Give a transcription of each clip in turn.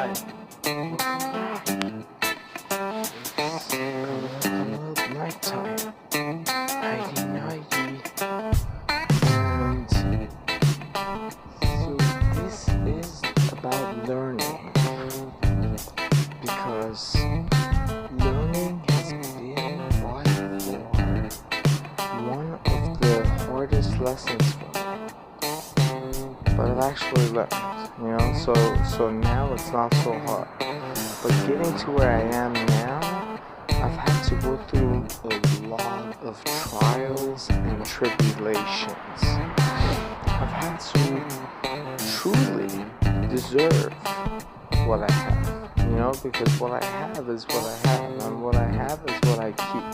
Hi, welcome back. It's about nighttime, nighty nighty, and so this is about learning because learning has been by far one of the hardest lessons for me, but I've actually learned. So now it's not so hard. But getting to where I am now, I've had to go through a lot of trials and tribulations. I've had to truly deserve what I have, because what I have is what I have, and what I have is what I keep.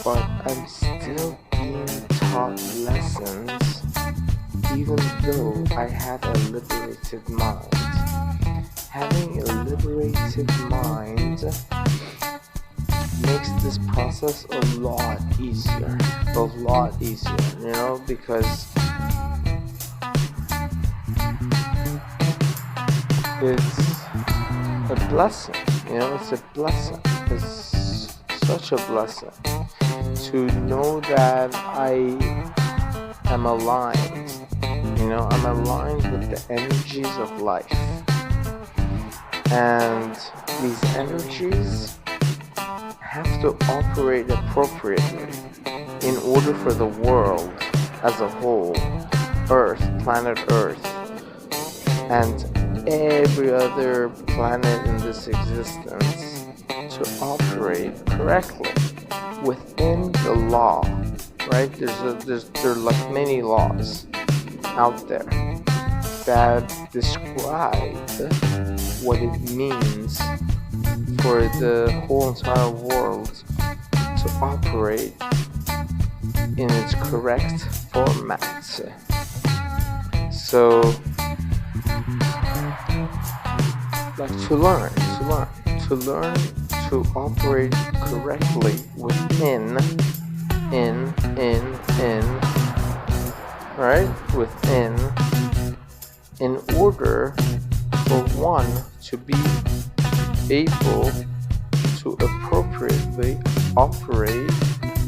But I'm still being taught lessons, even though I have a liberated mind. Having a liberated mind makes this process a lot easier, because it's a blessing, it's such a blessing to know that I am aligned, I'm aligned with the energies of life. And these energies have to operate appropriately in order for the world as a whole, planet Earth, and every other planet in this existence to operate correctly within the law, right? There are like many laws out there that describe what it means for the whole entire world to operate in its correct format. So, like to learn to operate correctly within, in order for one to be able to appropriately operate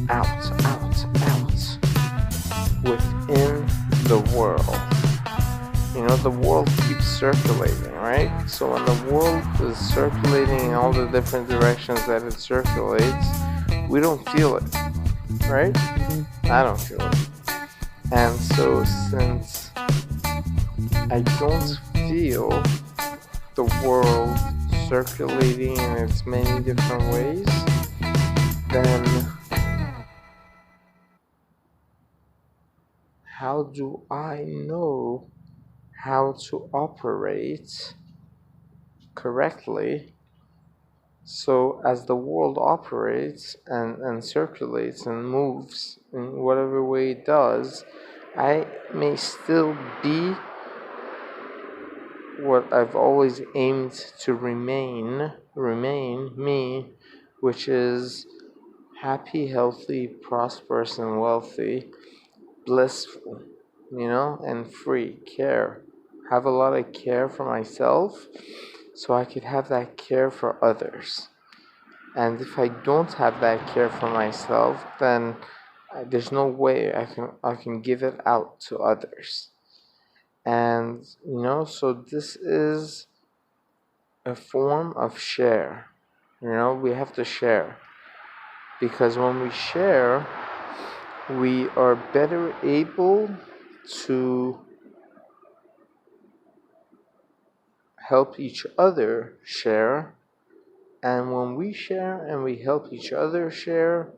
out within the world. The world keeps circulating, right? So when the world is circulating in all the different directions that it circulates, we don't feel it, right? I don't feel it. And so since I don't feel the world circulating in its many different ways, then how do I know how to operate correctly? So as the world operates and circulates and moves in whatever way it does, I may still be what I've always aimed to remain me, which is happy, healthy, prosperous, and wealthy, blissful, and free, have a lot of care for myself so I could have that care for others. And if I don't have that care for myself, then there's no way I can give it out to others. And so this is a form of share. We have to share, because when we share, we are better able to help each other share. And when we share and we help each other share,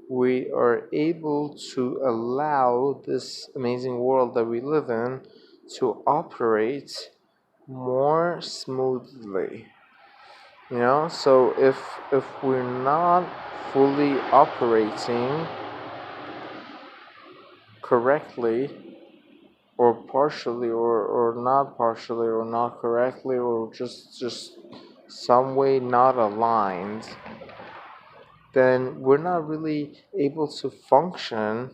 we are able to allow this amazing world that we live in to operate more smoothly. So if we're not fully operating correctly, or partially, or not partially, or not correctly, or just some way not aligned, then we're not really able to function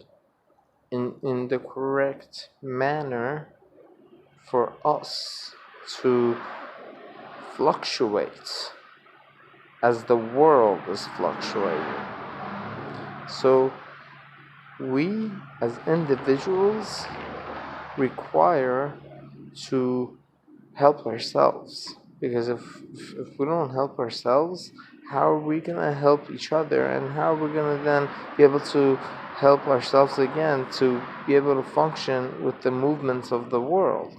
in the correct manner for us to fluctuates as the world is fluctuating. So we as individuals require to help ourselves, because if we don't help ourselves, how are we going to help each other, and how are we going to then be able to help ourselves again to be able to function with the movements of the world?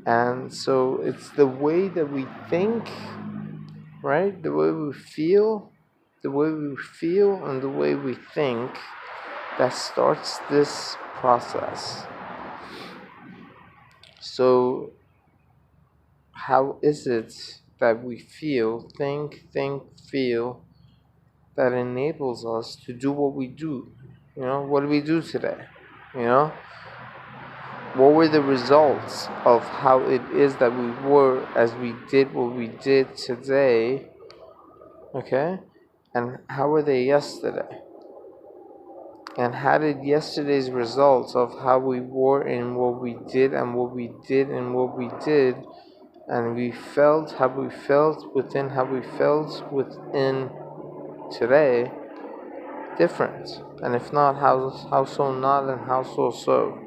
And so it's the way that we think, right? The way we feel, and the way we think that starts this process. So how is it that we think, feel, that enables us to do what we do? What do we do today? What were the results of how it is that we were as we did what we did today? Okay? And how were they yesterday? And how did yesterday's results of how we were in what we did and what we did and what we did, and we felt how we felt within how we felt within today, different? And if not, how so not, and how so?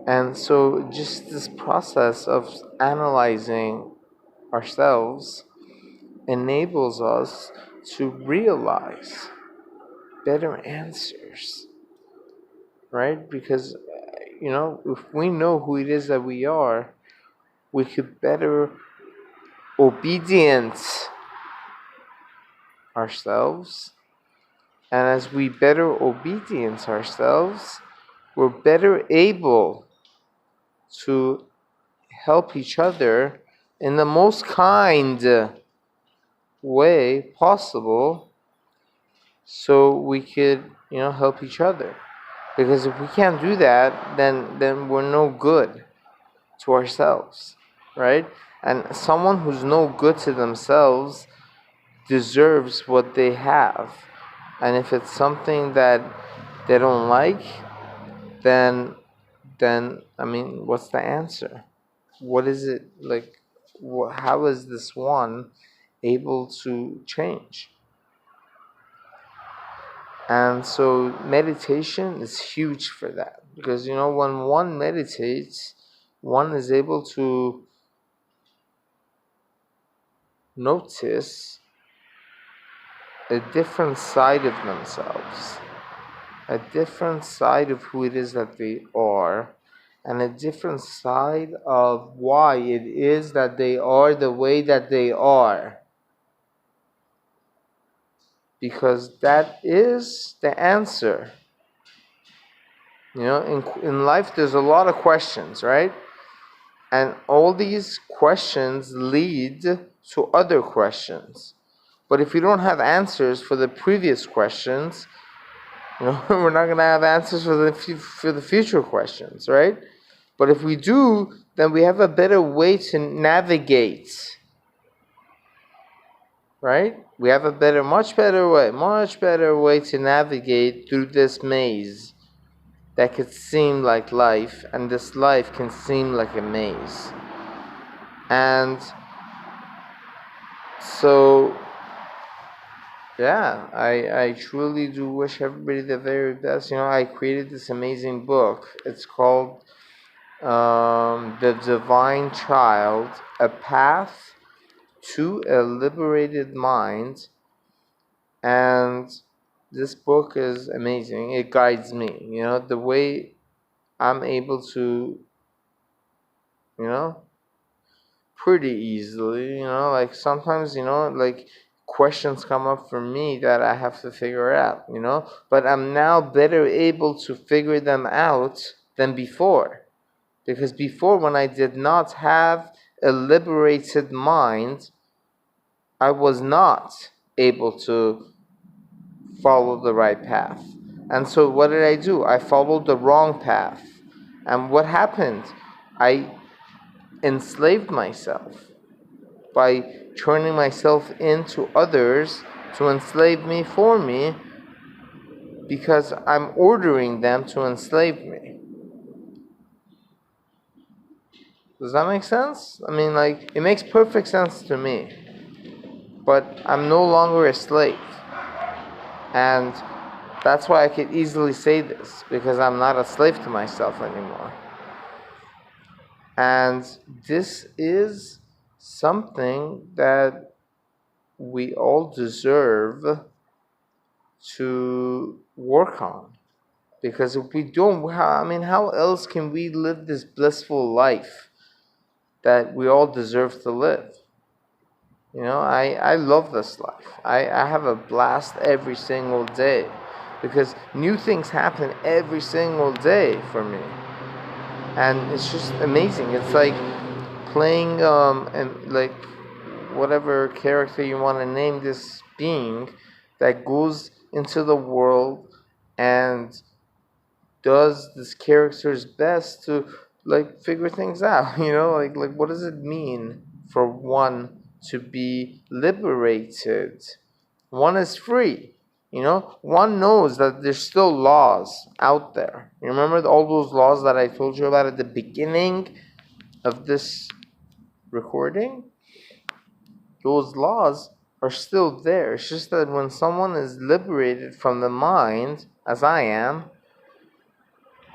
And so just this process of analyzing ourselves enables us to realize better answers, right? Because if we know who it is that we are, we could better obedience ourselves. And as we better obedience ourselves, we're better able to help each other in the most kind way possible, so we could help each other. Because if we can't do that, then we're no good to ourselves, right? And someone who's no good to themselves deserves what they have. And if it's something that they don't like, then what's the answer? What is it like? How is this one able to change? And so meditation is huge for that, because when one meditates, one is able to notice a different side of themselves, a different side of who it is that they are, and a different side of why it is that they are the way that they are. Because that is the answer. In life there's a lot of questions, right? And all these questions lead to other questions. But if we don't have answers for the previous questions, we're not going to have answers for the future questions, right? But if we do, then we have a better way to navigate, right? We have a much better way to navigate through this maze that could seem like life, and this life can seem like a maze. And so, yeah, I truly do wish everybody the very best. I created this amazing book. It's called The Divine Child, A Path to a Liberated Mind. And this book is amazing. It guides me, the way I'm able to, pretty easily, like sometimes, like questions come up for me that I have to figure out, but I'm now better able to figure them out than before. Because before, when I did not have a liberated mind, I was not able to follow the right path. And so what did I do? I followed the wrong path. And what happened? I enslaved myself by turning myself into others to enslave me for me, because I'm ordering them to enslave me. Does that make sense? I mean, like, it makes perfect sense to me. But I'm no longer a slave. And that's why I could easily say this, because I'm not a slave to myself anymore. And this is something that we all deserve to work on. Because if we don't, how else can we live this blissful life that we all deserve to live? I love this life. I have a blast every single day because new things happen every single day for me. And it's just amazing. It's like playing and like whatever character you want to name this being that goes into the world and does this character's best to like figure things out. Like what does it mean for one to be liberated? One is free. One knows that there's still laws out there. You remember all those laws that I told you about at the beginning of this recording? Those laws are still there. It's just that when someone is liberated from the mind, as I am,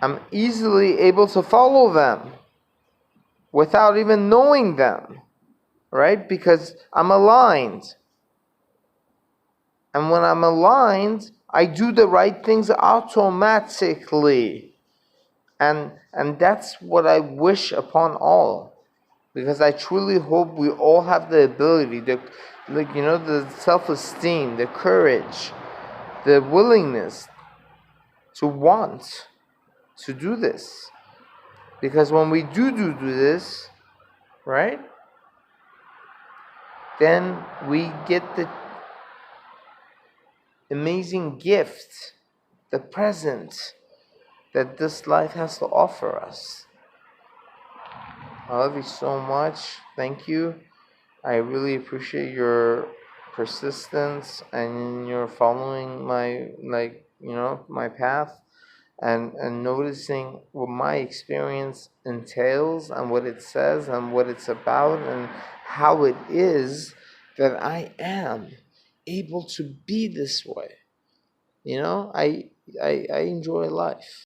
I'm easily able to follow them without even knowing them, right? Because I'm aligned. And when I'm aligned, I do the right things automatically. And that's what I wish upon all. Because I truly hope we all have the ability, the self-esteem, the courage, the willingness to want to do this. Because when we do this, right, then we get the amazing gift, the present that this life has to offer us. I love you so much. Thank you. I really appreciate your persistence and your following my path and noticing what my experience entails and what it says and what it's about and how it is that I am able to be this way. I enjoy life.